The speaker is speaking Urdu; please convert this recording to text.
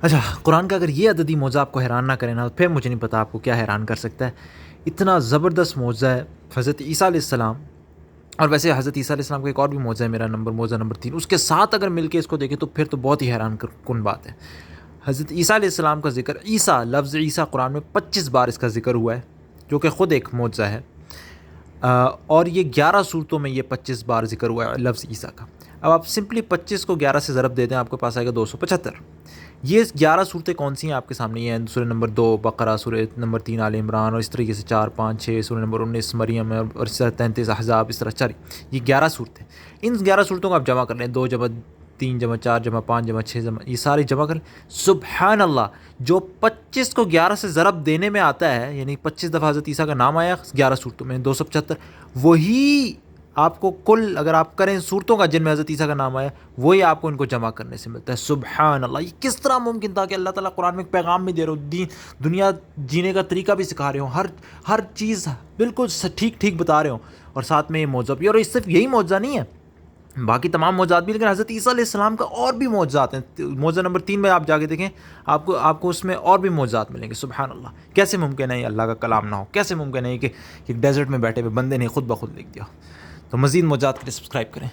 اچھا، قرآن کا اگر یہ عددی معجزہ آپ کو حیران نہ کرے نا، تو پھر مجھے نہیں پتا آپ کو کیا حیران کر سکتا ہے۔ اتنا زبردست معجزہ ہے حضرت عیسیٰ علیہ السلام، اور ویسے حضرت عیسیٰ علیہ السلام کا ایک اور بھی معجزہ ہے، میرا معجزہ نمبر 3، اس کے ساتھ اگر مل کے اس کو دیکھیں تو پھر تو بہت ہی حیران کن بات ہے۔ حضرت عیسیٰ علیہ السلام کا ذکر، عیسیٰ لفظ عیسیٰ قرآن میں 25 بار اس کا ذکر ہوا ہے، جو کہ خود ایک معجزہ ہے، اور یہ 11 صورتوں میں یہ 25 بار ذکر ہوا ہے لفظ عیسیٰ کا۔ اب آپ سمپلی 25 کو 11 سے ضرب دے دیں، آپ کے پاس آئے گا 275۔ یہ 11 صورتیں کون سی ہیں آپ کے سامنے؟ یہ ہیں سورہ نمبر 2 بقرہ، سورہ نمبر 3 آل عمران، اور اس طریقے سے 4، 5، 6، سورہ نمبر 19 مریم، اور اس طرح 33 احزاب، اس طرح 4۔ یہ 11 صورتیں، ان 11 صورتوں کو آپ جمع کر لیں، 2 جمع 3 جمع 4 جمع 5 جمع 6 جمع، یہ سارے جمع کر لیں۔ سبحان اللہ، جو 25 کو 11 سے ضرب دینے میں آتا ہے، یعنی 25 دفعہ حضرت عیسیٰ کا نام آیا 11 صورتوں میں، 275، وہی آپ کو کل اگر آپ کریں صورتوں کا جن میں حضرت عیسیٰ کا نام آیا، وہی آپ کو ان کو جمع کرنے سے ملتا ہے۔ سبحان اللہ، یہ کس طرح ممکن تھا کہ اللہ تعالیٰ قرآن میں ایک پیغام بھی دے رہے ہو، دنیا جینے کا طریقہ بھی سکھا رہے ہوں، ہر چیز بالکل ٹھیک ٹھیک بتا رہے ہوں، اور ساتھ میں یہ معجزہ بھی۔ اور اس صرف یہی معجزہ نہیں ہے، باقی تمام معجزات بھی، لیکن حضرت عیسیٰ علیہ السلام کا اور بھی معجزات ہیں۔ معجزہ نمبر 3 میں آپ جا کے دیکھیں، آپ کو اس میں اور بھی معجزات ملیں گے۔ سبحان اللہ، کیسے ممکن ہے یہ اللہ کا کلام نہ ہو؟ کیسے ممکن ہے کہ ڈیزرٹ میں بیٹھے ہوئے بندے نے خود بخود لکھ دیا؟ تو مزید معجزات کے لیے سبسکرائب کریں۔